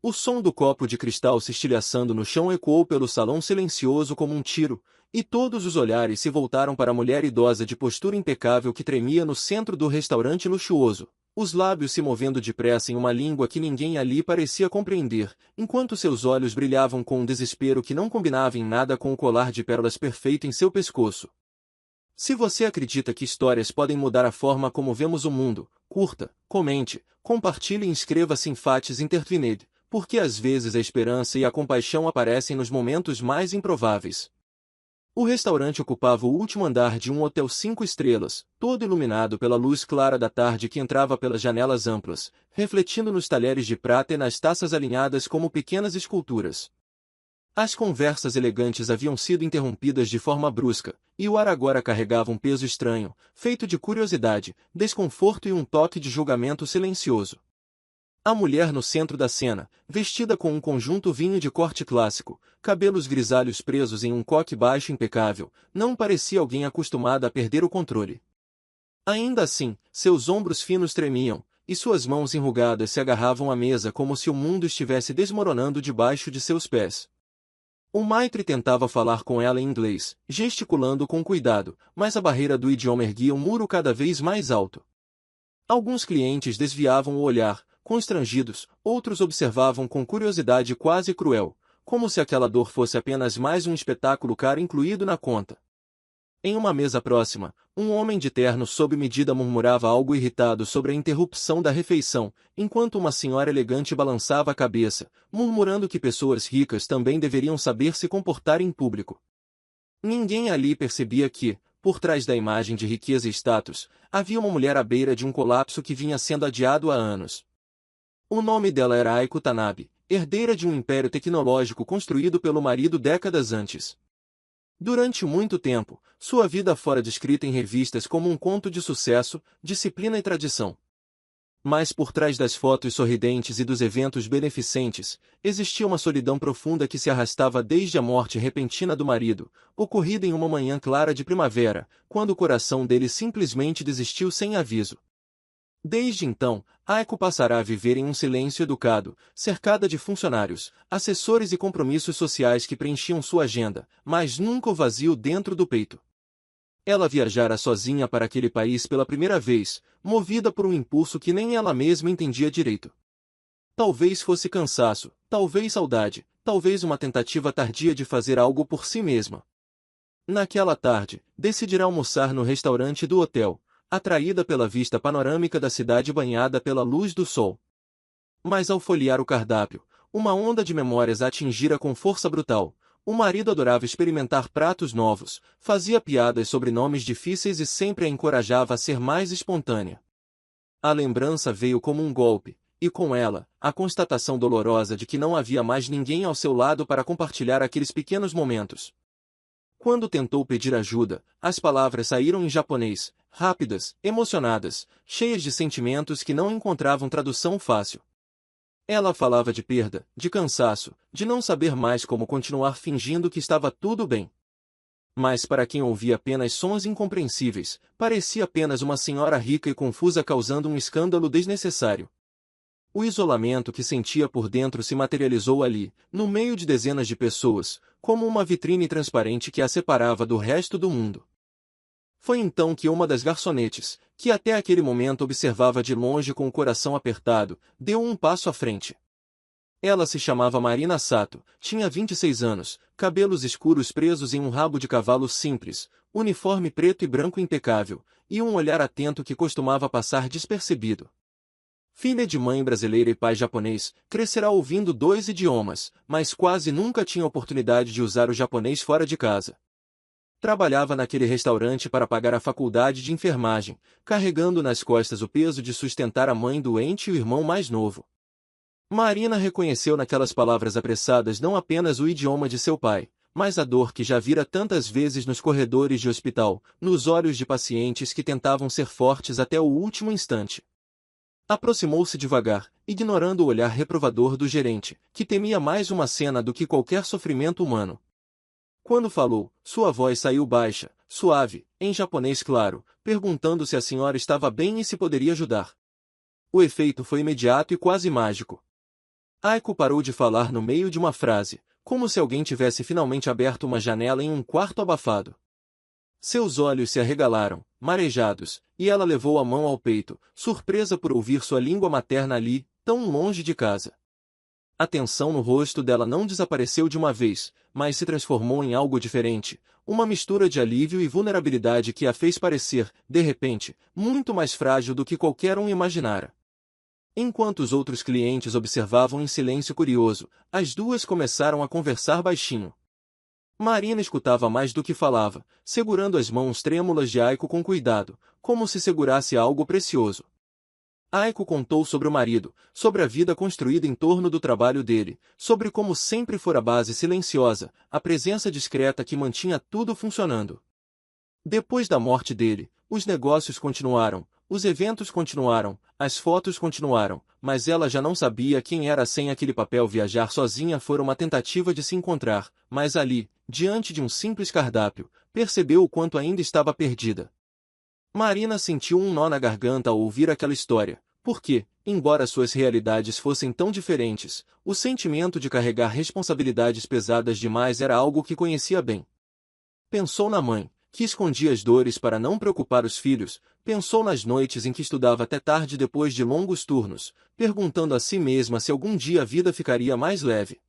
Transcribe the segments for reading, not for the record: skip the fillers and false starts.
O som do copo de cristal se estilhaçando no chão ecoou pelo salão silencioso como um tiro, e todos os olhares se voltaram para a mulher idosa de postura impecável que tremia no centro do restaurante luxuoso, os lábios se movendo depressa em uma língua que ninguém ali parecia compreender, enquanto seus olhos brilhavam com um desespero que não combinava em nada com o colar de pérolas perfeito em seu pescoço. Se você acredita que histórias podem mudar a forma como vemos o mundo, curta, comente, compartilhe e inscreva-se em Fates Intertwined, porque às vezes a esperança e a compaixão aparecem nos momentos mais improváveis. O restaurante ocupava o último andar de um hotel 5 estrelas, todo iluminado pela luz clara da tarde que entrava pelas janelas amplas, refletindo nos talheres de prata e nas taças alinhadas como pequenas esculturas. As conversas elegantes haviam sido interrompidas de forma brusca, e o ar agora carregava um peso estranho, feito de curiosidade, desconforto e um toque de julgamento silencioso. A mulher no centro da cena, vestida com um conjunto vinho de corte clássico, cabelos grisalhos presos em um coque baixo impecável, não parecia alguém acostumada a perder o controle. Ainda assim, seus ombros finos tremiam, e suas mãos enrugadas se agarravam à mesa como se o mundo estivesse desmoronando debaixo de seus pés. O maitre tentava falar com ela em inglês, gesticulando com cuidado, mas a barreira do idioma erguia um muro cada vez mais alto. Alguns clientes desviavam o olhar, constrangidos, outros observavam com curiosidade quase cruel, como se aquela dor fosse apenas mais um espetáculo caro incluído na conta. Em uma mesa próxima, um homem de terno sob medida murmurava algo irritado sobre a interrupção da refeição, enquanto uma senhora elegante balançava a cabeça, murmurando que pessoas ricas também deveriam saber se comportar em público. Ninguém ali percebia que, por trás da imagem de riqueza e status, havia uma mulher à beira de um colapso que vinha sendo adiado há anos. O nome dela era Aiko Tanabe, herdeira de um império tecnológico construído pelo marido décadas antes. Durante muito tempo, sua vida fora descrita em revistas como um conto de sucesso, disciplina e tradição. Mas por trás das fotos sorridentes e dos eventos beneficentes, existia uma solidão profunda que se arrastava desde a morte repentina do marido, ocorrida em uma manhã clara de primavera, quando o coração dele simplesmente desistiu sem aviso. Desde então, Aiko passará a viver em um silêncio educado, cercada de funcionários, assessores e compromissos sociais que preenchiam sua agenda, mas nunca o vazio dentro do peito. Ela viajara sozinha para aquele país pela primeira vez, movida por um impulso que nem ela mesma entendia direito. Talvez fosse cansaço, talvez saudade, talvez uma tentativa tardia de fazer algo por si mesma. Naquela tarde, decidirá almoçar no restaurante do hotel, atraída pela vista panorâmica da cidade banhada pela luz do sol. Mas ao folhear o cardápio, uma onda de memórias a atingira com força brutal. O marido adorava experimentar pratos novos, fazia piadas sobre nomes difíceis e sempre a encorajava a ser mais espontânea. A lembrança veio como um golpe, e com ela, a constatação dolorosa de que não havia mais ninguém ao seu lado para compartilhar aqueles pequenos momentos. Quando tentou pedir ajuda, as palavras saíram em japonês, rápidas, emocionadas, cheias de sentimentos que não encontravam tradução fácil. Ela falava de perda, de cansaço, de não saber mais como continuar fingindo que estava tudo bem. Mas para quem ouvia apenas sons incompreensíveis, parecia apenas uma senhora rica e confusa causando um escândalo desnecessário. O isolamento que sentia por dentro se materializou ali, no meio de dezenas de pessoas, como uma vitrine transparente que a separava do resto do mundo. Foi então que uma das garçonetes, que até aquele momento observava de longe com o coração apertado, deu um passo à frente. Ela se chamava Marina Sato, tinha 26 anos, cabelos escuros presos em um rabo de cavalo simples, uniforme preto e branco impecável, e um olhar atento que costumava passar despercebido. Filha de mãe brasileira e pai japonês, crescerá ouvindo 2 idiomas, mas quase nunca tinha oportunidade de usar o japonês fora de casa. Trabalhava naquele restaurante para pagar a faculdade de enfermagem, carregando nas costas o peso de sustentar a mãe doente e o irmão mais novo. Marina reconheceu naquelas palavras apressadas não apenas o idioma de seu pai, mas a dor que já vira tantas vezes nos corredores de hospital, nos olhos de pacientes que tentavam ser fortes até o último instante. Aproximou-se devagar, ignorando o olhar reprovador do gerente, que temia mais uma cena do que qualquer sofrimento humano. Quando falou, sua voz saiu baixa, suave, em japonês claro, perguntando se a senhora estava bem e se poderia ajudar. O efeito foi imediato e quase mágico. Aiko parou de falar no meio de uma frase, como se alguém tivesse finalmente aberto uma janela em um quarto abafado. Seus olhos se arregalaram, marejados, e ela levou a mão ao peito, surpresa por ouvir sua língua materna ali, tão longe de casa. A tensão no rosto dela não desapareceu de uma vez, mas se transformou em algo diferente, uma mistura de alívio e vulnerabilidade que a fez parecer, de repente, muito mais frágil do que qualquer um imaginara. Enquanto os outros clientes observavam em silêncio curioso, as duas começaram a conversar baixinho. Marina escutava mais do que falava, segurando as mãos trêmulas de Aiko com cuidado, como se segurasse algo precioso. Aiko contou sobre o marido, sobre a vida construída em torno do trabalho dele, sobre como sempre fora a base silenciosa, a presença discreta que mantinha tudo funcionando. Depois da morte dele, os negócios continuaram, os eventos continuaram, as fotos continuaram, mas ela já não sabia quem era sem aquele papel. Viajar sozinha fora uma tentativa de se encontrar, mas ali, diante de um simples cardápio, percebeu o quanto ainda estava perdida. Marina sentiu um nó na garganta ao ouvir aquela história, porque, embora suas realidades fossem tão diferentes, o sentimento de carregar responsabilidades pesadas demais era algo que conhecia bem. Pensou na mãe, que escondia as dores para não preocupar os filhos, pensou nas noites em que estudava até tarde depois de longos turnos, perguntando a si mesma se algum dia a vida ficaria mais leve.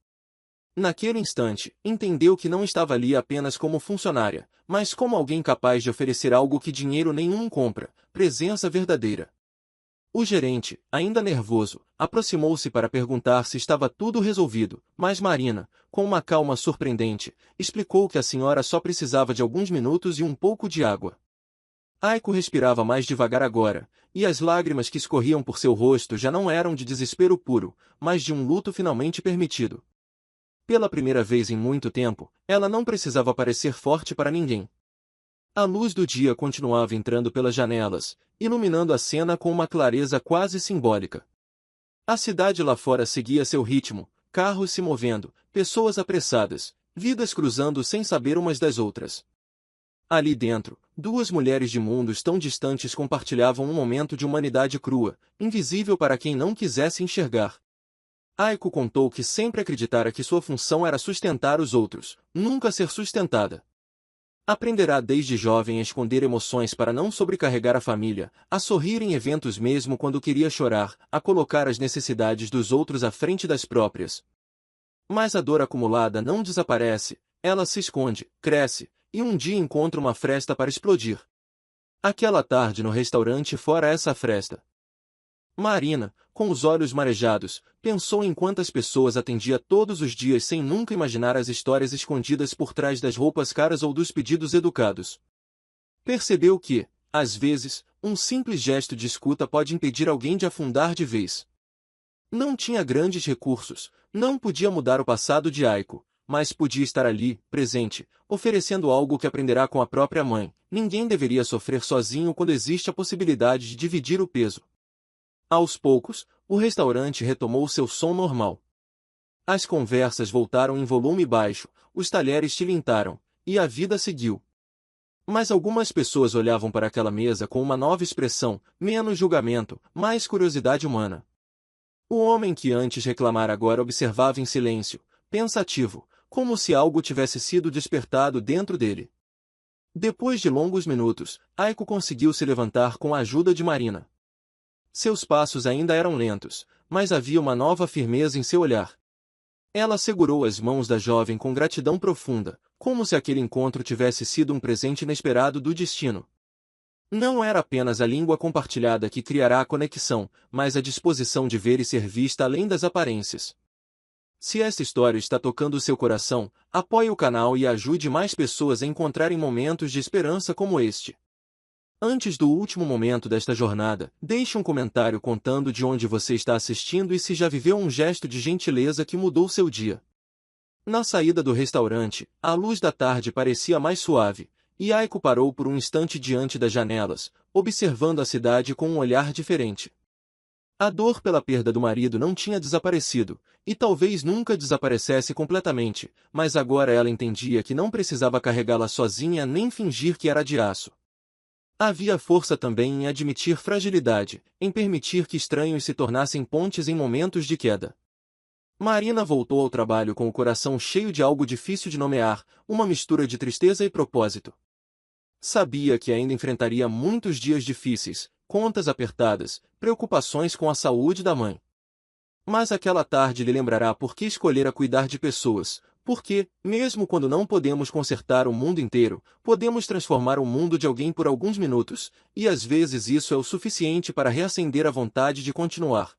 Naquele instante, entendeu que não estava ali apenas como funcionária, mas como alguém capaz de oferecer algo que dinheiro nenhum compra, presença verdadeira. O gerente, ainda nervoso, aproximou-se para perguntar se estava tudo resolvido, mas Marina, com uma calma surpreendente, explicou que a senhora só precisava de alguns minutos e um pouco de água. Aiko respirava mais devagar agora, e as lágrimas que escorriam por seu rosto já não eram de desespero puro, mas de um luto finalmente permitido. Pela primeira vez em muito tempo, ela não precisava parecer forte para ninguém. A luz do dia continuava entrando pelas janelas, iluminando a cena com uma clareza quase simbólica. A cidade lá fora seguia seu ritmo, carros se movendo, pessoas apressadas, vidas cruzando sem saber umas das outras. Ali dentro, duas mulheres de mundos tão distantes compartilhavam um momento de humanidade crua, invisível para quem não quisesse enxergar. Aiko contou que sempre acreditara que sua função era sustentar os outros, nunca ser sustentada. Aprenderá desde jovem a esconder emoções para não sobrecarregar a família, a sorrir em eventos mesmo quando queria chorar, a colocar as necessidades dos outros à frente das próprias. Mas a dor acumulada não desaparece, ela se esconde, cresce, e um dia encontra uma fresta para explodir. Aquela tarde no restaurante fora essa fresta. Marina, com os olhos marejados, pensou em quantas pessoas atendia todos os dias sem nunca imaginar as histórias escondidas por trás das roupas caras ou dos pedidos educados. Percebeu que, às vezes, um simples gesto de escuta pode impedir alguém de afundar de vez. Não tinha grandes recursos, não podia mudar o passado de Aiko, mas podia estar ali, presente, oferecendo algo que aprenderá com a própria mãe. Ninguém deveria sofrer sozinho quando existe a possibilidade de dividir o peso. Aos poucos, o restaurante retomou seu som normal. As conversas voltaram em volume baixo, os talheres tilintaram, e a vida seguiu. Mas algumas pessoas olhavam para aquela mesa com uma nova expressão, menos julgamento, mais curiosidade humana. O homem que antes reclamara agora observava em silêncio, pensativo, como se algo tivesse sido despertado dentro dele. Depois de longos minutos, Aiko conseguiu se levantar com a ajuda de Marina. Seus passos ainda eram lentos, mas havia uma nova firmeza em seu olhar. Ela segurou as mãos da jovem com gratidão profunda, como se aquele encontro tivesse sido um presente inesperado do destino. Não era apenas a língua compartilhada que criará a conexão, mas a disposição de ver e ser vista além das aparências. Se esta história está tocando o seu coração, apoie o canal e ajude mais pessoas a encontrarem momentos de esperança como este. Antes do último momento desta jornada, deixe um comentário contando de onde você está assistindo e se já viveu um gesto de gentileza que mudou seu dia. Na saída do restaurante, a luz da tarde parecia mais suave, e Aiko parou por um instante diante das janelas, observando a cidade com um olhar diferente. A dor pela perda do marido não tinha desaparecido, e talvez nunca desaparecesse completamente, mas agora ela entendia que não precisava carregá-la sozinha nem fingir que era de aço. Havia força também em admitir fragilidade, em permitir que estranhos se tornassem pontes em momentos de queda. Marina voltou ao trabalho com o coração cheio de algo difícil de nomear, uma mistura de tristeza e propósito. Sabia que ainda enfrentaria muitos dias difíceis, contas apertadas, preocupações com a saúde da mãe. Mas aquela tarde lhe lembrará por que escolhera cuidar de pessoas, porque, mesmo quando não podemos consertar o mundo inteiro, podemos transformar o mundo de alguém por alguns minutos, e às vezes isso é o suficiente para reacender a vontade de continuar.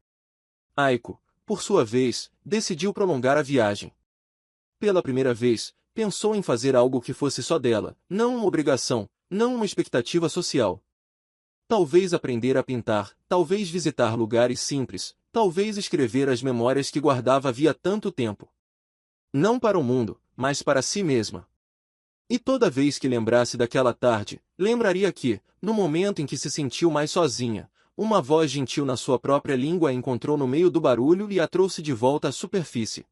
Aiko, por sua vez, decidiu prolongar a viagem. Pela primeira vez, pensou em fazer algo que fosse só dela, não uma obrigação, não uma expectativa social. Talvez aprender a pintar, talvez visitar lugares simples, talvez escrever as memórias que guardava havia tanto tempo. Não para o mundo, mas para si mesma. E toda vez que lembrasse daquela tarde, lembraria que, no momento em que se sentiu mais sozinha, uma voz gentil na sua própria língua a encontrou no meio do barulho e a trouxe de volta à superfície.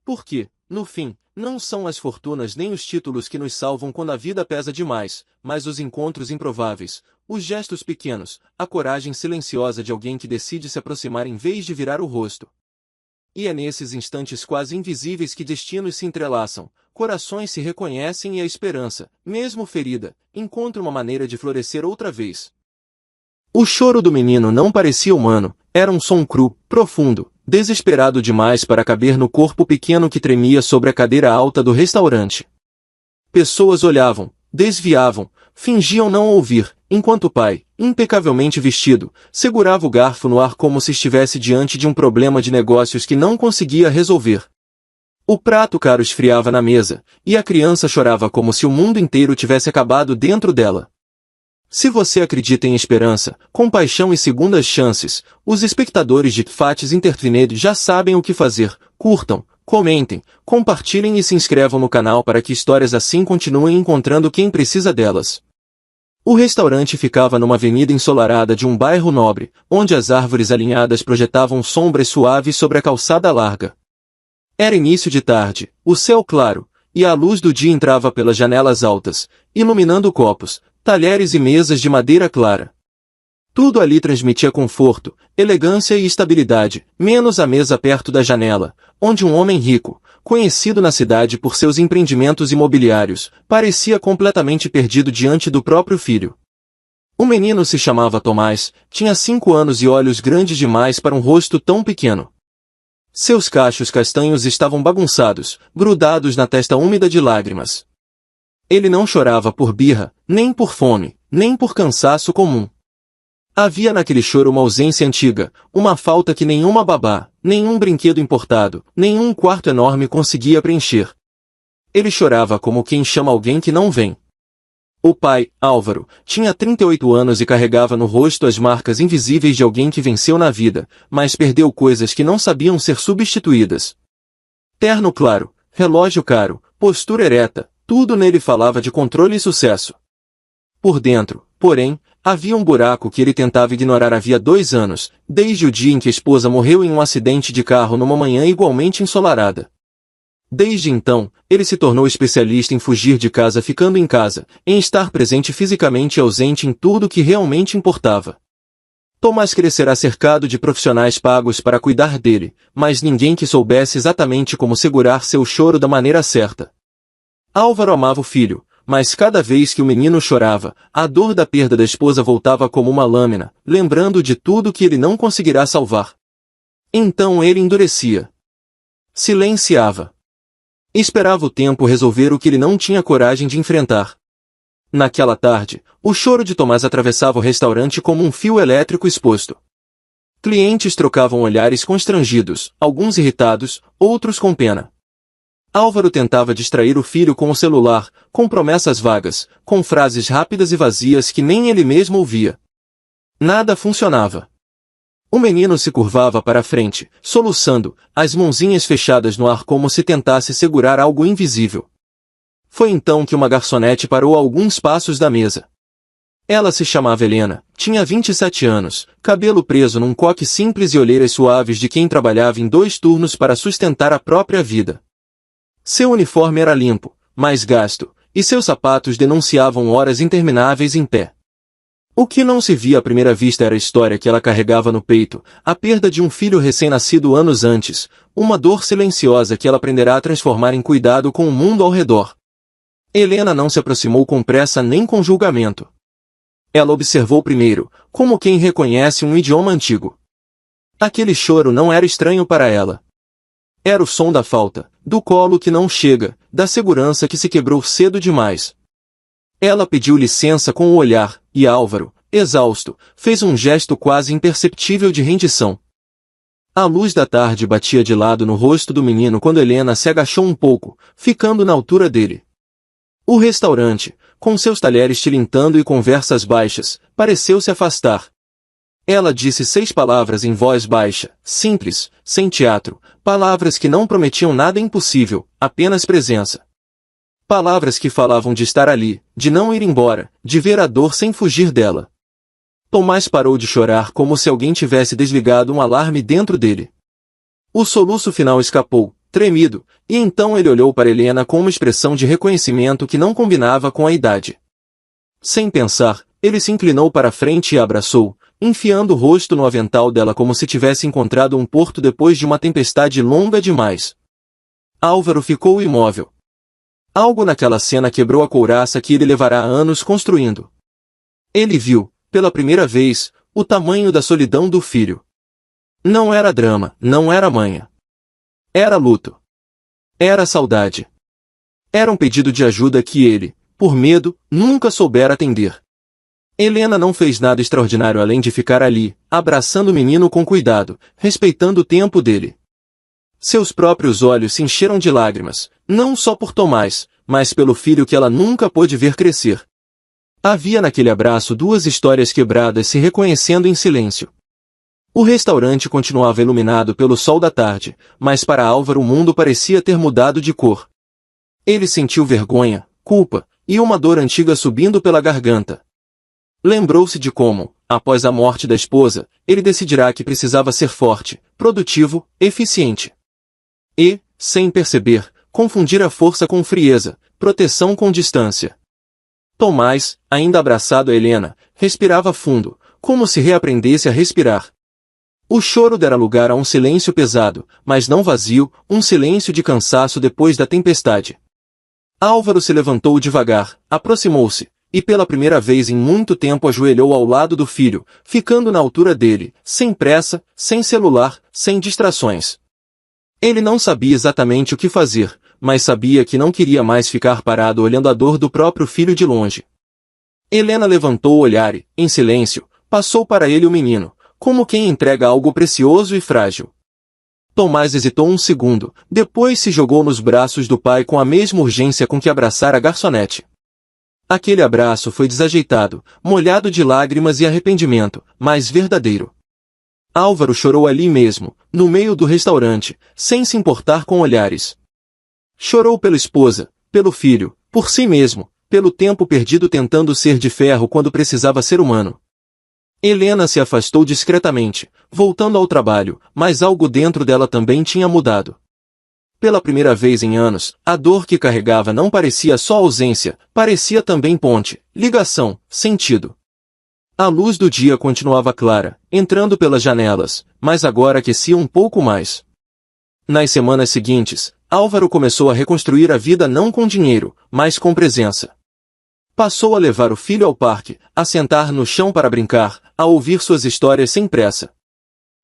Porque, no fim, não são as fortunas nem os títulos que nos salvam quando a vida pesa demais, mas os encontros improváveis, os gestos pequenos, a coragem silenciosa de alguém que decide se aproximar em vez de virar o rosto. E é nesses instantes quase invisíveis que destinos se entrelaçam, corações se reconhecem e a esperança, mesmo ferida, encontra uma maneira de florescer outra vez. O choro do menino não parecia humano, era um som cru, profundo, desesperado demais para caber no corpo pequeno que tremia sobre a cadeira alta do restaurante. Pessoas olhavam, desviavam, fingiam não ouvir, enquanto o pai, impecavelmente vestido, segurava o garfo no ar como se estivesse diante de um problema de negócios que não conseguia resolver. O prato caro esfriava na mesa, e a criança chorava como se o mundo inteiro tivesse acabado dentro dela. Se você acredita em esperança, compaixão e segundas chances, os espectadores de Fates Entertainment já sabem o que fazer. Curtam, comentem, compartilhem e se inscrevam no canal para que histórias assim continuem encontrando quem precisa delas. O restaurante ficava numa avenida ensolarada de um bairro nobre, onde as árvores alinhadas projetavam sombras suaves sobre a calçada larga. Era início de tarde, o céu claro, e a luz do dia entrava pelas janelas altas, iluminando copos, talheres e mesas de madeira clara. Tudo ali transmitia conforto, elegância e estabilidade, menos a mesa perto da janela, onde um homem rico, conhecido na cidade por seus empreendimentos imobiliários, parecia completamente perdido diante do próprio filho. O menino se chamava Tomás, tinha 5 anos e olhos grandes demais para um rosto tão pequeno. Seus cachos castanhos estavam bagunçados, grudados na testa úmida de lágrimas. Ele não chorava por birra, nem por fome, nem por cansaço comum. Havia naquele choro uma ausência antiga, uma falta que nenhuma babá, nenhum brinquedo importado, nenhum quarto enorme conseguia preencher. Ele chorava como quem chama alguém que não vem. O pai, Álvaro, tinha 38 anos e carregava no rosto as marcas invisíveis de alguém que venceu na vida, mas perdeu coisas que não sabiam ser substituídas. Terno claro, relógio caro, postura ereta, tudo nele falava de controle e sucesso. Por dentro, porém, havia um buraco que ele tentava ignorar havia 2 anos, desde o dia em que a esposa morreu em um acidente de carro numa manhã igualmente ensolarada. Desde então, ele se tornou especialista em fugir de casa ficando em casa, em estar presente fisicamente e ausente em tudo que realmente importava. Tomás crescerá cercado de profissionais pagos para cuidar dele, mas ninguém que soubesse exatamente como segurar seu choro da maneira certa. Álvaro amava o filho, mas cada vez que o menino chorava, a dor da perda da esposa voltava como uma lâmina, lembrando de tudo que ele não conseguirá salvar. Então ele endurecia. Silenciava. Esperava o tempo resolver o que ele não tinha coragem de enfrentar. Naquela tarde, o choro de Tomás atravessava o restaurante como um fio elétrico exposto. Clientes trocavam olhares constrangidos, alguns irritados, outros com pena. Álvaro tentava distrair o filho com o celular, com promessas vagas, com frases rápidas e vazias que nem ele mesmo ouvia. Nada funcionava. O menino se curvava para a frente, soluçando, as mãozinhas fechadas no ar como se tentasse segurar algo invisível. Foi então que uma garçonete parou a alguns passos da mesa. Ela se chamava Helena, tinha 27 anos, cabelo preso num coque simples e olheiras suaves de quem trabalhava em 2 turnos para sustentar a própria vida. Seu uniforme era limpo, mas gasto, e seus sapatos denunciavam horas intermináveis em pé. O que não se via à primeira vista era a história que ela carregava no peito, a perda de um filho recém-nascido anos antes, uma dor silenciosa que ela aprenderá a transformar em cuidado com o mundo ao redor. Helena não se aproximou com pressa nem com julgamento. Ela observou primeiro, como quem reconhece um idioma antigo. Aquele choro não era estranho para ela. Era o som da falta, do colo que não chega, da segurança que se quebrou cedo demais. Ela pediu licença com o olhar, e Álvaro, exausto, fez um gesto quase imperceptível de rendição. A luz da tarde batia de lado no rosto do menino quando Helena se agachou um pouco, ficando na altura dele. O restaurante, com seus talheres tilintando e conversas baixas, pareceu se afastar. Ela disse 6 palavras em voz baixa, simples, sem teatro, palavras que não prometiam nada impossível, apenas presença. Palavras que falavam de estar ali, de não ir embora, de ver a dor sem fugir dela. Tomás parou de chorar como se alguém tivesse desligado um alarme dentro dele. O soluço final escapou, tremido, e então ele olhou para Helena com uma expressão de reconhecimento que não combinava com a idade. Sem pensar, ele se inclinou para a frente e a abraçou, enfiando o rosto no avental dela como se tivesse encontrado um porto depois de uma tempestade longa demais. Álvaro ficou imóvel. Algo naquela cena quebrou a couraça que ele levará anos construindo. Ele viu, pela primeira vez, o tamanho da solidão do filho. Não era drama, não era manha. Era luto. Era saudade. Era um pedido de ajuda que ele, por medo, nunca soubera atender. Helena não fez nada extraordinário além de ficar ali, abraçando o menino com cuidado, respeitando o tempo dele. Seus próprios olhos se encheram de lágrimas, não só por Tomás, mas pelo filho que ela nunca pôde ver crescer. Havia naquele abraço 2 histórias quebradas se reconhecendo em silêncio. O restaurante continuava iluminado pelo sol da tarde, mas para Álvaro o mundo parecia ter mudado de cor. Ele sentiu vergonha, culpa, e uma dor antiga subindo pela garganta. Lembrou-se de como, após a morte da esposa, ele decidirá que precisava ser forte, produtivo, eficiente. E, sem perceber, confundira força com frieza, proteção com distância. Tomás, ainda abraçado a Helena, respirava fundo, como se reaprendesse a respirar. O choro dera lugar a um silêncio pesado, mas não vazio, um silêncio de cansaço depois da tempestade. Álvaro se levantou devagar, aproximou-se, e pela primeira vez em muito tempo ajoelhou ao lado do filho, ficando na altura dele, sem pressa, sem celular, sem distrações. Ele não sabia exatamente o que fazer, mas sabia que não queria mais ficar parado olhando a dor do próprio filho de longe. Helena levantou o olhar e, em silêncio, passou para ele o menino, como quem entrega algo precioso e frágil. Tomás hesitou um segundo, depois se jogou nos braços do pai com a mesma urgência com que abraçara a garçonete. Aquele abraço foi desajeitado, molhado de lágrimas e arrependimento, mas verdadeiro. Álvaro chorou ali mesmo, no meio do restaurante, sem se importar com olhares. Chorou pela esposa, pelo filho, por si mesmo, pelo tempo perdido tentando ser de ferro quando precisava ser humano. Helena se afastou discretamente, voltando ao trabalho, mas algo dentro dela também tinha mudado. Pela primeira vez em anos, a dor que carregava não parecia só ausência, parecia também ponte, ligação, sentido. A luz do dia continuava clara, entrando pelas janelas, mas agora aquecia um pouco mais. Nas semanas seguintes, Álvaro começou a reconstruir a vida não com dinheiro, mas com presença. Passou a levar o filho ao parque, a sentar no chão para brincar, a ouvir suas histórias sem pressa.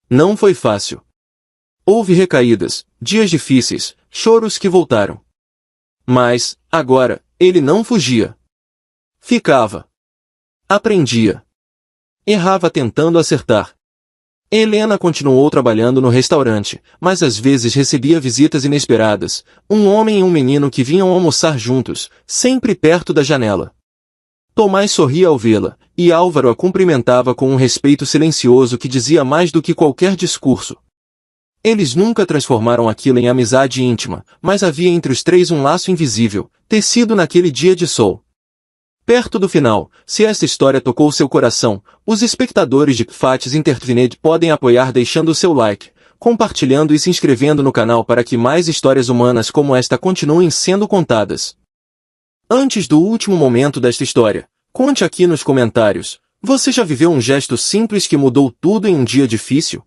Não foi fácil. Houve recaídas, dias difíceis, choros que voltaram. Mas, agora, ele não fugia. Ficava. Aprendia. Errava tentando acertar. Helena continuou trabalhando no restaurante, mas às vezes recebia visitas inesperadas, um homem e um menino que vinham almoçar juntos, sempre perto da janela. Tomás sorria ao vê-la, e Álvaro a cumprimentava com um respeito silencioso que dizia mais do que qualquer discurso. Eles nunca transformaram aquilo em amizade íntima, mas havia entre os 3 um laço invisível, tecido naquele dia de sol. Perto do final, se esta história tocou seu coração, os espectadores de Fates Entertainment podem apoiar deixando o seu like, compartilhando e se inscrevendo no canal para que mais histórias humanas como esta continuem sendo contadas. Antes do último momento desta história, conte aqui nos comentários, Você já viveu um gesto simples que mudou tudo em um dia difícil?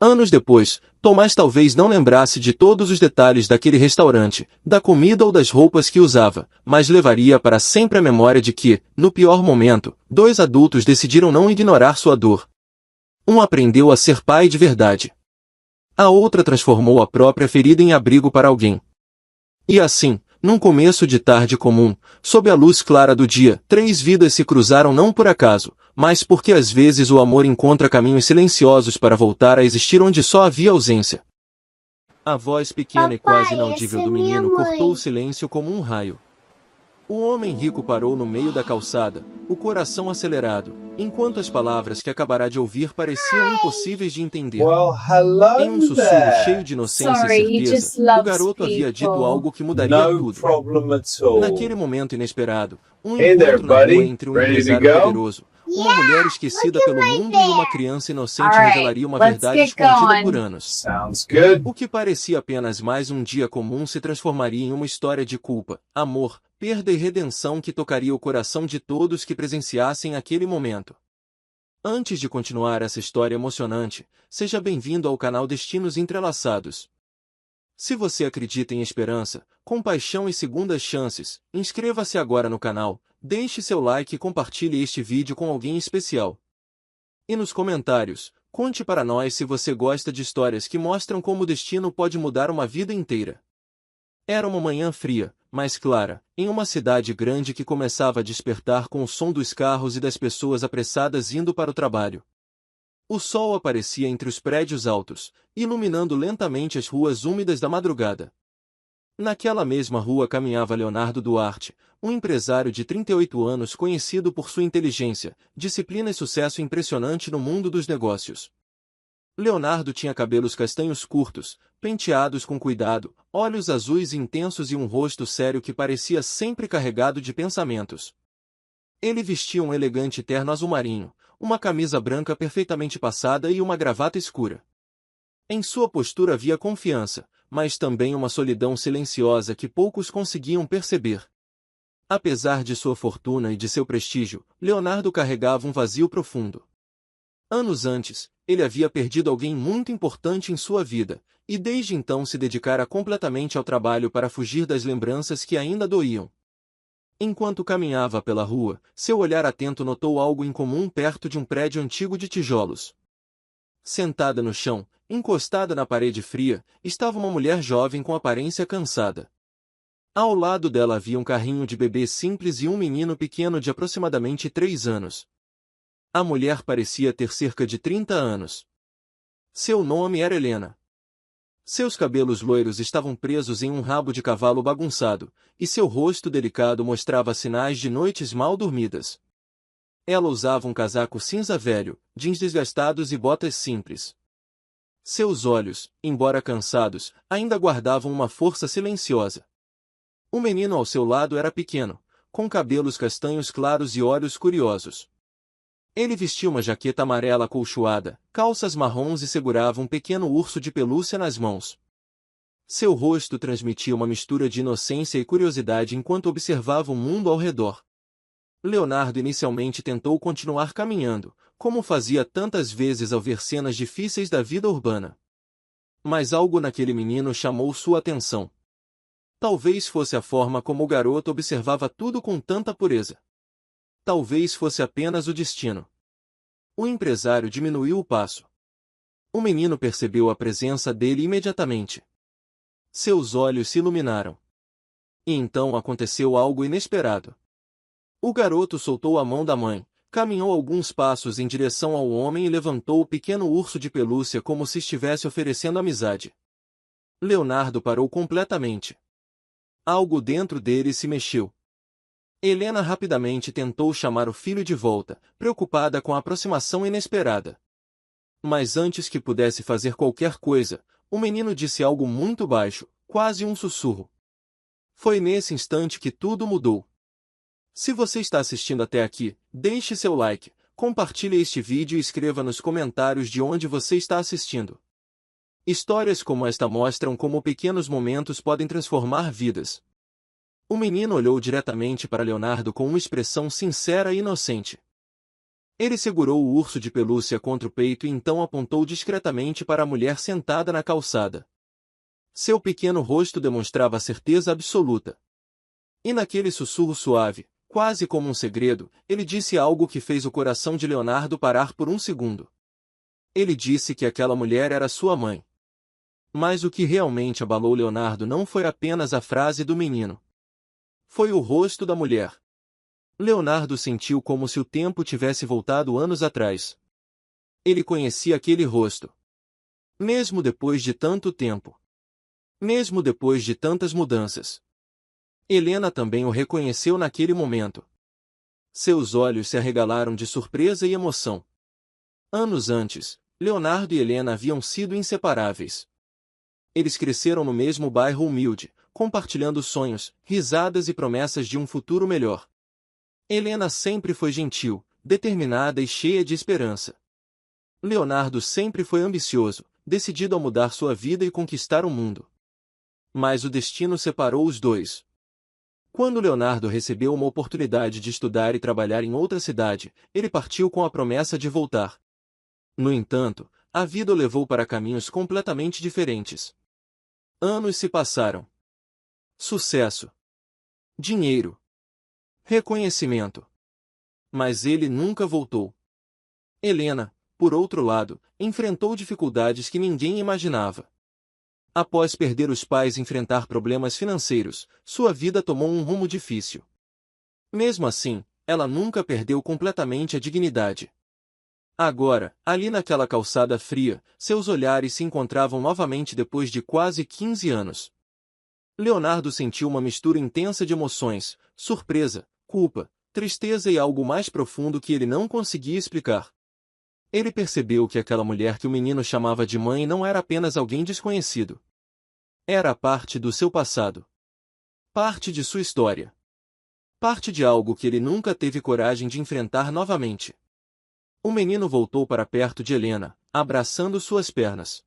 Anos depois, Tomás talvez não lembrasse de todos os detalhes daquele restaurante, da comida ou das roupas que usava, mas levaria para sempre a memória de que, no pior momento, dois adultos decidiram não ignorar sua dor. Um aprendeu a ser pai de verdade. A outra transformou a própria ferida em abrigo para alguém. E assim, num começo de tarde comum, sob a luz clara do dia, três vidas se cruzaram não por acaso, mas porque às vezes o amor encontra caminhos silenciosos para voltar a existir onde só havia ausência. A voz pequena e quase inaudível do menino cortou o silêncio como um raio. O homem rico parou no meio da calçada, o coração acelerado, enquanto as palavras que acabará de ouvir pareciam impossíveis de entender. Em um sussurro cheio de inocência e certeza, o garoto havia dito algo que mudaria tudo. Naquele momento inesperado, um encontro na rua entre um empresário poderoso, uma mulher esquecida pelo mundo e uma criança inocente revelaria uma verdade escondida por anos. O que parecia apenas mais um dia comum se transformaria em uma história de culpa, amor, perda e redenção que tocaria o coração de todos que presenciassem aquele momento. Antes de continuar essa história emocionante, seja bem-vindo ao canal Destinos Entrelaçados. Se você acredita em esperança, compaixão e segundas chances, inscreva-se agora no canal, deixe seu like e compartilhe este vídeo com alguém especial. E nos comentários, conte para nós se você gosta de histórias que mostram como o destino pode mudar uma vida inteira. Era uma manhã fria, mas clara, em uma cidade grande que começava a despertar com o som dos carros e das pessoas apressadas indo para o trabalho. O sol aparecia entre os prédios altos, iluminando lentamente as ruas úmidas da madrugada. Naquela mesma rua caminhava Leonardo Duarte, um empresário de 38 anos conhecido por sua inteligência, disciplina e sucesso impressionante no mundo dos negócios. Leonardo tinha cabelos castanhos curtos, penteados com cuidado, olhos azuis intensos e um rosto sério que parecia sempre carregado de pensamentos. Ele vestia um elegante terno azul marinho, uma camisa branca perfeitamente passada e uma gravata escura. Em sua postura havia confiança, mas também uma solidão silenciosa que poucos conseguiam perceber. Apesar de sua fortuna e de seu prestígio, Leonardo carregava um vazio profundo. Anos antes, ele havia perdido alguém muito importante em sua vida, e desde então se dedicara completamente ao trabalho para fugir das lembranças que ainda doíam. Enquanto caminhava pela rua, seu olhar atento notou algo incomum perto de um prédio antigo de tijolos. Sentada no chão, encostada na parede fria, estava uma mulher jovem com aparência cansada. Ao lado dela havia um carrinho de bebê simples e um menino pequeno de aproximadamente 3 anos. A mulher parecia ter cerca de 30 anos. Seu nome era Helena. Seus cabelos loiros estavam presos em um rabo de cavalo bagunçado, e seu rosto delicado mostrava sinais de noites mal dormidas. Ela usava um casaco cinza velho, jeans desgastados e botas simples. Seus olhos, embora cansados, ainda guardavam uma força silenciosa. O menino ao seu lado era pequeno, com cabelos castanhos claros e olhos curiosos. Ele vestia uma jaqueta amarela acolchoada, calças marrons e segurava um pequeno urso de pelúcia nas mãos. Seu rosto transmitia uma mistura de inocência e curiosidade enquanto observava o mundo ao redor. Leonardo inicialmente tentou continuar caminhando, como fazia tantas vezes ao ver cenas difíceis da vida urbana. Mas algo naquele menino chamou sua atenção. Talvez fosse a forma como o garoto observava tudo com tanta pureza. Talvez fosse apenas o destino. O empresário diminuiu o passo. O menino percebeu a presença dele imediatamente. Seus olhos se iluminaram. E então aconteceu algo inesperado. O garoto soltou a mão da mãe, caminhou alguns passos em direção ao homem e levantou o pequeno urso de pelúcia como se estivesse oferecendo amizade. Leonardo parou completamente. Algo dentro dele se mexeu. Helena rapidamente tentou chamar o filho de volta, preocupada com a aproximação inesperada. Mas antes que pudesse fazer qualquer coisa, o menino disse algo muito baixo, quase um sussurro. Foi nesse instante que tudo mudou. Se você está assistindo até aqui, deixe seu like, compartilhe este vídeo e escreva nos comentários de onde você está assistindo. Histórias como esta mostram como pequenos momentos podem transformar vidas. O menino olhou diretamente para Leonardo com uma expressão sincera e inocente. Ele segurou o urso de pelúcia contra o peito e então apontou discretamente para a mulher sentada na calçada. Seu pequeno rosto demonstrava certeza absoluta. E naquele sussurro suave, quase como um segredo, ele disse algo que fez o coração de Leonardo parar por um segundo. Ele disse que aquela mulher era sua mãe. Mas o que realmente abalou Leonardo não foi apenas a frase do menino. Foi o rosto da mulher. Leonardo sentiu como se o tempo tivesse voltado anos atrás. Ele conhecia aquele rosto. Mesmo depois de tanto tempo. Mesmo depois de tantas mudanças. Helena também o reconheceu naquele momento. Seus olhos se arregalaram de surpresa e emoção. Anos antes, Leonardo e Helena haviam sido inseparáveis. Eles cresceram no mesmo bairro humilde, compartilhando sonhos, risadas e promessas de um futuro melhor. Helena sempre foi gentil, determinada e cheia de esperança. Leonardo sempre foi ambicioso, decidido a mudar sua vida e conquistar o mundo. Mas o destino separou os dois. Quando Leonardo recebeu uma oportunidade de estudar e trabalhar em outra cidade, ele partiu com a promessa de voltar. No entanto, a vida o levou para caminhos completamente diferentes. Anos se passaram. Sucesso. Dinheiro. Reconhecimento. Mas ele nunca voltou. Helena, por outro lado, enfrentou dificuldades que ninguém imaginava. Após perder os pais e enfrentar problemas financeiros, sua vida tomou um rumo difícil. Mesmo assim, ela nunca perdeu completamente a dignidade. Agora, ali naquela calçada fria, seus olhares se encontravam novamente depois de quase 15 anos. Leonardo sentiu uma mistura intensa de emoções, surpresa, culpa, tristeza e algo mais profundo que ele não conseguia explicar. Ele percebeu que aquela mulher que o menino chamava de mãe não era apenas alguém desconhecido. Era parte do seu passado. Parte de sua história. Parte de algo que ele nunca teve coragem de enfrentar novamente. O menino voltou para perto de Helena, abraçando suas pernas.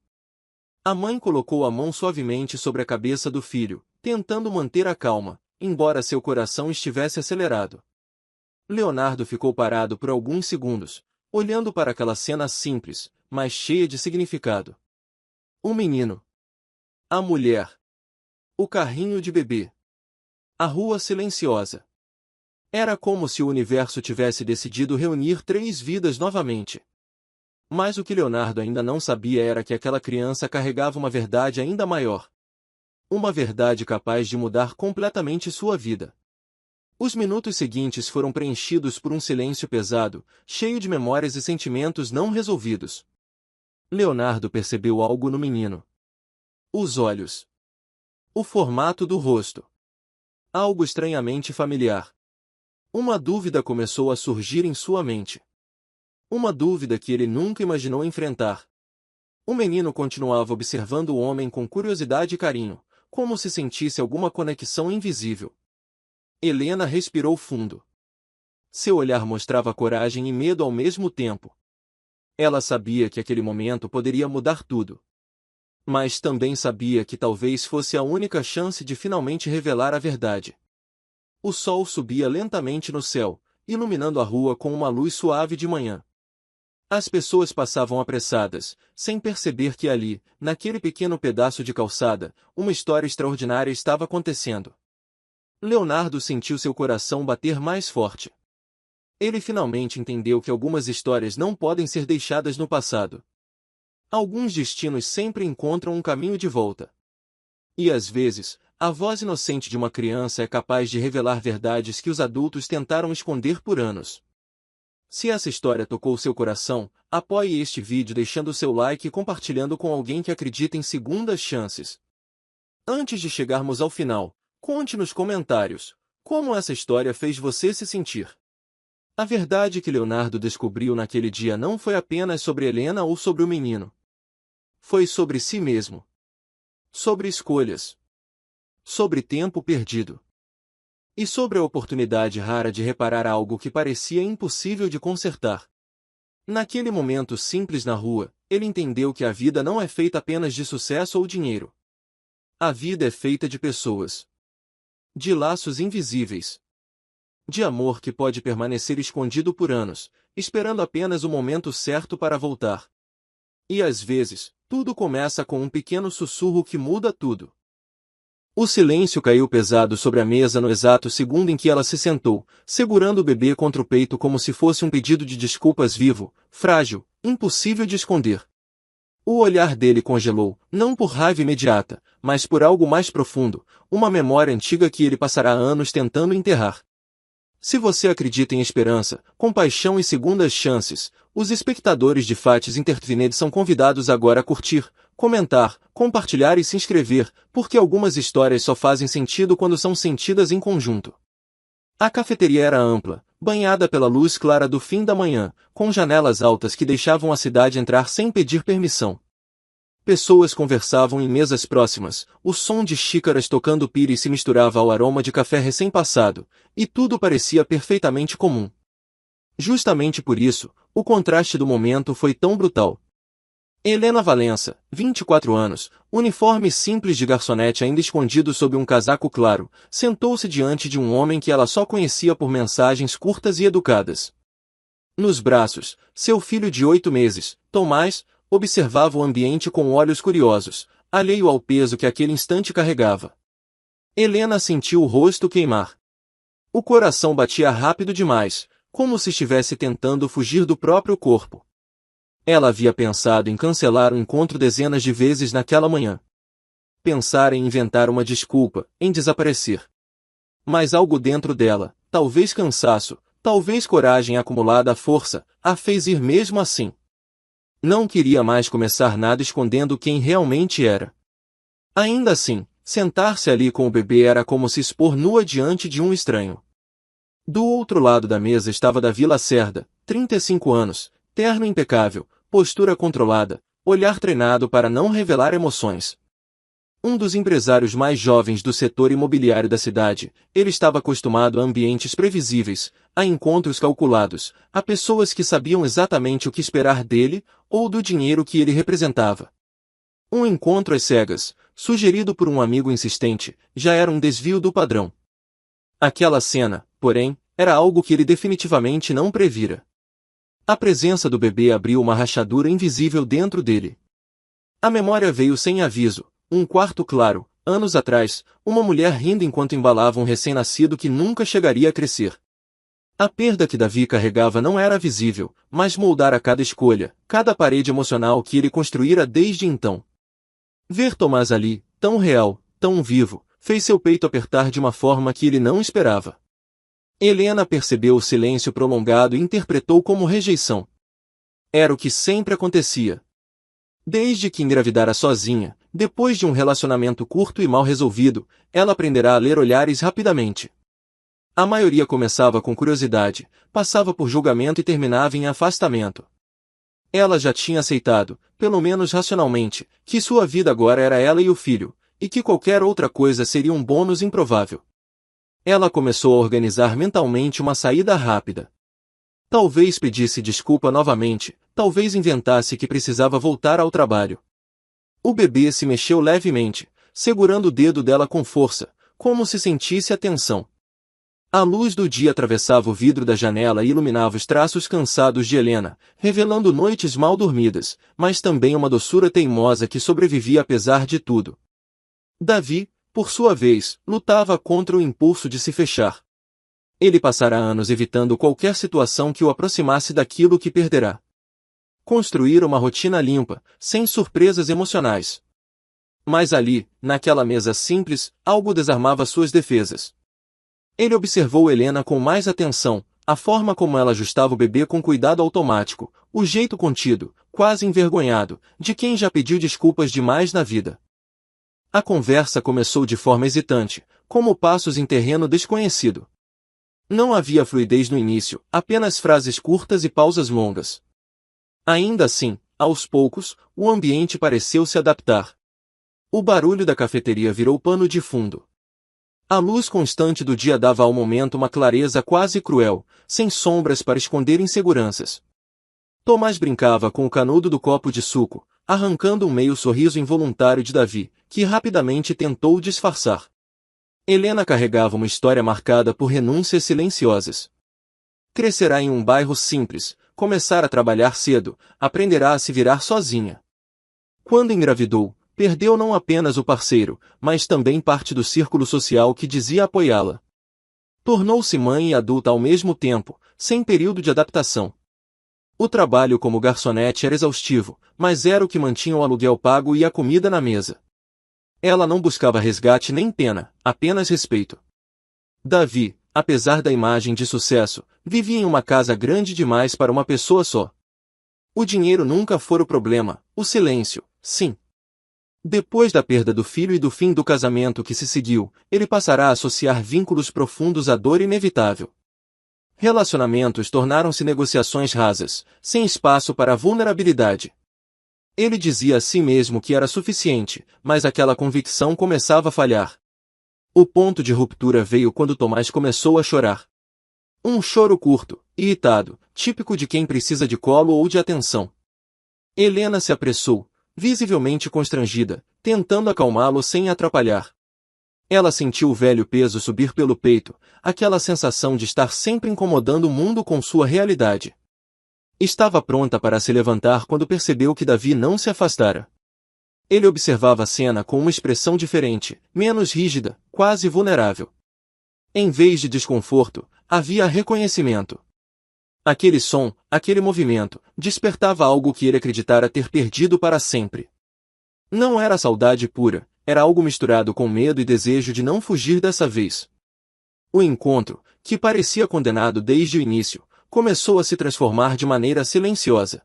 A mãe colocou a mão suavemente sobre a cabeça do filho, tentando manter a calma, embora seu coração estivesse acelerado. Leonardo ficou parado por alguns segundos, olhando para aquela cena simples, mas cheia de significado. O menino. A mulher. O carrinho de bebê. A rua silenciosa. Era como se o universo tivesse decidido reunir 3 vidas novamente. Mas o que Leonardo ainda não sabia era que aquela criança carregava uma verdade ainda maior. Uma verdade capaz de mudar completamente sua vida. Os minutos seguintes foram preenchidos por um silêncio pesado, cheio de memórias e sentimentos não resolvidos. Leonardo percebeu algo no menino. Os olhos. O formato do rosto. Algo estranhamente familiar. Uma dúvida começou a surgir em sua mente. Uma dúvida que ele nunca imaginou enfrentar. O menino continuava observando o homem com curiosidade e carinho, como se sentisse alguma conexão invisível. Helena respirou fundo. Seu olhar mostrava coragem e medo ao mesmo tempo. Ela sabia que aquele momento poderia mudar tudo. Mas também sabia que talvez fosse a única chance de finalmente revelar a verdade. O sol subia lentamente no céu, iluminando a rua com uma luz suave de manhã. As pessoas passavam apressadas, sem perceber que ali, naquele pequeno pedaço de calçada, uma história extraordinária estava acontecendo. Leonardo sentiu seu coração bater mais forte. Ele finalmente entendeu que algumas histórias não podem ser deixadas no passado. Alguns destinos sempre encontram um caminho de volta. E às vezes, a voz inocente de uma criança é capaz de revelar verdades que os adultos tentaram esconder por anos. Se essa história tocou seu coração, apoie este vídeo deixando seu like e compartilhando com alguém que acredita em segundas chances. Antes de chegarmos ao final, conte nos comentários como essa história fez você se sentir. A verdade que Leonardo descobriu naquele dia não foi apenas sobre Helena ou sobre o menino. Foi sobre si mesmo. Sobre escolhas. Sobre tempo perdido. E sobre a oportunidade rara de reparar algo que parecia impossível de consertar. Naquele momento simples na rua, ele entendeu que a vida não é feita apenas de sucesso ou dinheiro. A vida é feita de pessoas. De laços invisíveis. De amor que pode permanecer escondido por anos, esperando apenas o momento certo para voltar. E às vezes, tudo começa com um pequeno sussurro que muda tudo. O silêncio caiu pesado sobre a mesa no exato segundo em que ela se sentou, segurando o bebê contra o peito como se fosse um pedido de desculpas vivo, frágil, impossível de esconder. O olhar dele congelou, não por raiva imediata, mas por algo mais profundo, uma memória antiga que ele passará anos tentando enterrar. Se você acredita em esperança, compaixão e segundas chances, os espectadores de Fates Intertvined são convidados agora a curtir, comentar, compartilhar e se inscrever, porque algumas histórias só fazem sentido quando são sentidas em conjunto. A cafeteria era ampla, banhada pela luz clara do fim da manhã, com janelas altas que deixavam a cidade entrar sem pedir permissão. Pessoas conversavam em mesas próximas, o som de xícaras tocando pires se misturava ao aroma de café recém-passado, e tudo parecia perfeitamente comum. Justamente por isso, o contraste do momento foi tão brutal. Helena Valença, 24 anos, uniforme simples de garçonete ainda escondido sob um casaco claro, sentou-se diante de um homem que ela só conhecia por mensagens curtas e educadas. Nos braços, seu filho de 8 meses, Tomás, observava o ambiente com olhos curiosos, alheio ao peso que aquele instante carregava. Helena sentiu o rosto queimar. O coração batia rápido demais, como se estivesse tentando fugir do próprio corpo. Ela havia pensado em cancelar o encontro dezenas de vezes naquela manhã. Pensara em inventar uma desculpa, em desaparecer. Mas algo dentro dela, talvez cansaço, talvez coragem acumulada à força, a fez ir mesmo assim. Não queria mais começar nada escondendo quem realmente era. Ainda assim, sentar-se ali com o bebê era como se expor nua diante de um estranho. Do outro lado da mesa estava Davi Lacerda, 35 anos, terno impecável, postura controlada, olhar treinado para não revelar emoções. Um dos empresários mais jovens do setor imobiliário da cidade, ele estava acostumado a ambientes previsíveis, a encontros calculados, a pessoas que sabiam exatamente o que esperar dele, ou do dinheiro que ele representava. Um encontro às cegas, sugerido por um amigo insistente, já era um desvio do padrão. Aquela cena, porém, era algo que ele definitivamente não previra. A presença do bebê abriu uma rachadura invisível dentro dele. A memória veio sem aviso, um quarto claro, anos atrás, uma mulher rindo enquanto embalava um recém-nascido que nunca chegaria a crescer. A perda que Davi carregava não era visível, mas moldara cada escolha, cada parede emocional que ele construíra desde então. Ver Tomás ali, tão real, tão vivo, fez seu peito apertar de uma forma que ele não esperava. Helena percebeu o silêncio prolongado e interpretou como rejeição. Era o que sempre acontecia. Desde que engravidara sozinha, depois de um relacionamento curto e mal resolvido, ela aprenderá a ler olhares rapidamente. A maioria começava com curiosidade, passava por julgamento e terminava em afastamento. Ela já tinha aceitado, pelo menos racionalmente, que sua vida agora era ela e o filho, e que qualquer outra coisa seria um bônus improvável. Ela começou a organizar mentalmente uma saída rápida. Talvez pedisse desculpa novamente, talvez inventasse que precisava voltar ao trabalho. O bebê se mexeu levemente, segurando o dedo dela com força, como se sentisse a tensão. A luz do dia atravessava o vidro da janela e iluminava os traços cansados de Helena, revelando noites mal dormidas, mas também uma doçura teimosa que sobrevivia apesar de tudo. Davi, por sua vez, lutava contra o impulso de se fechar. Ele passará anos evitando qualquer situação que o aproximasse daquilo que perderá. Construir uma rotina limpa, sem surpresas emocionais. Mas ali, naquela mesa simples, algo desarmava suas defesas. Ele observou Helena com mais atenção, a forma como ela ajustava o bebê com cuidado automático, o jeito contido, quase envergonhado, de quem já pediu desculpas demais na vida. A conversa começou de forma hesitante, como passos em terreno desconhecido. Não havia fluidez no início, apenas frases curtas e pausas longas. Ainda assim, aos poucos, o ambiente pareceu se adaptar. O barulho da cafeteria virou pano de fundo. A luz constante do dia dava ao momento uma clareza quase cruel, sem sombras para esconder inseguranças. Tomás brincava com o canudo do copo de suco, arrancando um meio sorriso involuntário de Davi, que rapidamente tentou disfarçar. Helena carregava uma história marcada por renúncias silenciosas. Crescerá em um bairro simples, começar a trabalhar cedo, aprenderá a se virar sozinha. Quando engravidou, perdeu não apenas o parceiro, mas também parte do círculo social que dizia apoiá-la. Tornou-se mãe e adulta ao mesmo tempo, sem período de adaptação. O trabalho como garçonete era exaustivo, mas era o que mantinha o aluguel pago e a comida na mesa. Ela não buscava resgate nem pena, apenas respeito. Davi, apesar da imagem de sucesso, vivia em uma casa grande demais para uma pessoa só. O dinheiro nunca fora o problema, o silêncio, sim. Depois da perda do filho e do fim do casamento que se seguiu, ele passará a associar vínculos profundos à dor inevitável. Relacionamentos tornaram-se negociações rasas, sem espaço para a vulnerabilidade. Ele dizia a si mesmo que era suficiente, mas aquela convicção começava a falhar. O ponto de ruptura veio quando Tomás começou a chorar. Um choro curto, irritado, típico de quem precisa de colo ou de atenção. Helena se apressou, visivelmente constrangida, tentando acalmá-lo sem atrapalhar. Ela sentiu o velho peso subir pelo peito, aquela sensação de estar sempre incomodando o mundo com sua realidade. Estava pronta para se levantar quando percebeu que Davi não se afastara. Ele observava a cena com uma expressão diferente, menos rígida, quase vulnerável. Em vez de desconforto, havia reconhecimento. Aquele som, aquele movimento, despertava algo que ele acreditara ter perdido para sempre. Não era saudade pura, era algo misturado com medo e desejo de não fugir dessa vez. O encontro, que parecia condenado desde o início, começou a se transformar de maneira silenciosa.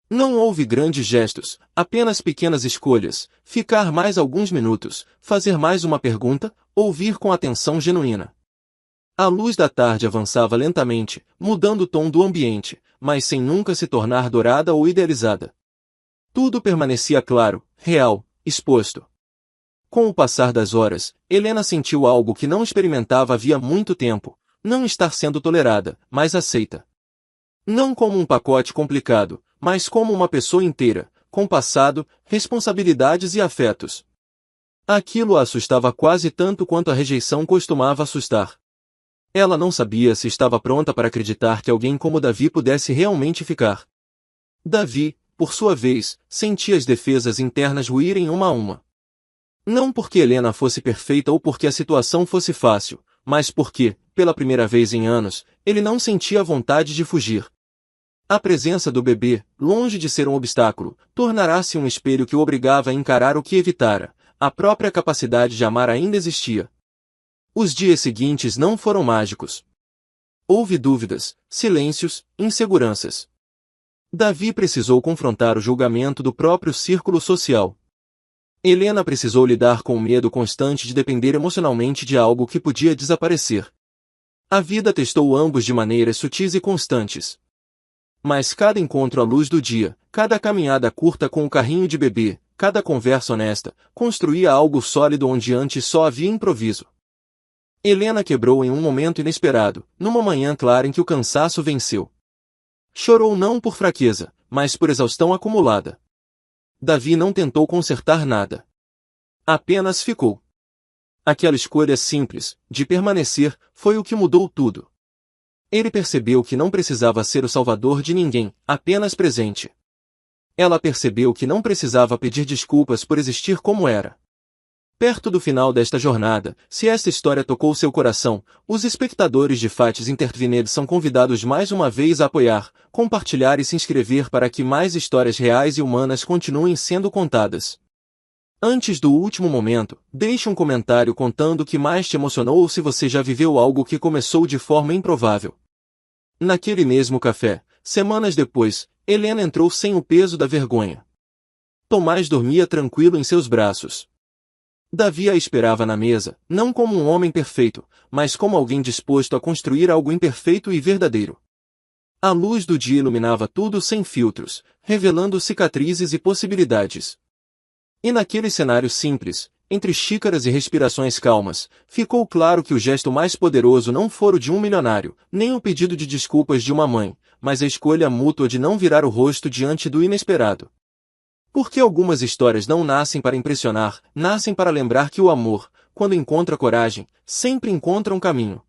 Não houve grandes gestos, apenas pequenas escolhas, ficar mais alguns minutos, fazer mais uma pergunta, ouvir com atenção genuína. A luz da tarde avançava lentamente, mudando o tom do ambiente, mas sem nunca se tornar dourada ou idealizada. Tudo permanecia claro, real, exposto. Com o passar das horas, Helena sentiu algo que não experimentava havia muito tempo, não estar sendo tolerada, mas aceita. Não como um pacote complicado, mas como uma pessoa inteira, com passado, responsabilidades e afetos. Aquilo a assustava quase tanto quanto a rejeição costumava assustar. Ela não sabia se estava pronta para acreditar que alguém como Davi pudesse realmente ficar. Davi, por sua vez, sentia as defesas internas ruírem uma a uma. Não porque Helena fosse perfeita ou porque a situação fosse fácil, mas porque, pela primeira vez em anos, ele não sentia vontade de fugir. A presença do bebê, longe de ser um obstáculo, tornará-se um espelho que o obrigava a encarar o que evitara. A própria capacidade de amar ainda existia. Os dias seguintes não foram mágicos. Houve dúvidas, silêncios, inseguranças. Davi precisou confrontar o julgamento do próprio círculo social. Helena precisou lidar com o medo constante de depender emocionalmente de algo que podia desaparecer. A vida testou ambos de maneiras sutis e constantes. Mas cada encontro à luz do dia, cada caminhada curta com o carrinho de bebê, cada conversa honesta, construía algo sólido onde antes só havia improviso. Helena quebrou em um momento inesperado, numa manhã clara em que o cansaço venceu. Chorou não por fraqueza, mas por exaustão acumulada. Davi não tentou consertar nada. Apenas ficou. Aquela escolha simples, de permanecer, foi o que mudou tudo. Ele percebeu que não precisava ser o salvador de ninguém, apenas presente. Ela percebeu que não precisava pedir desculpas por existir como era. Perto do final desta jornada, se esta história tocou seu coração, os espectadores de Fates Intertvined são convidados mais uma vez a apoiar, compartilhar e se inscrever para que mais histórias reais e humanas continuem sendo contadas. Antes do último momento, deixe um comentário contando o que mais te emocionou ou se você já viveu algo que começou de forma improvável. Naquele mesmo café, semanas depois, Helena entrou sem o peso da vergonha. Tomás dormia tranquilo em seus braços. Davi a esperava na mesa, não como um homem perfeito, mas como alguém disposto a construir algo imperfeito e verdadeiro. A luz do dia iluminava tudo sem filtros, revelando cicatrizes e possibilidades. E naquele cenário simples, entre xícaras e respirações calmas, ficou claro que o gesto mais poderoso não fora o de um milionário, nem o pedido de desculpas de uma mãe, mas a escolha mútua de não virar o rosto diante do inesperado. Porque algumas histórias não nascem para impressionar, nascem para lembrar que o amor, quando encontra coragem, sempre encontra um caminho.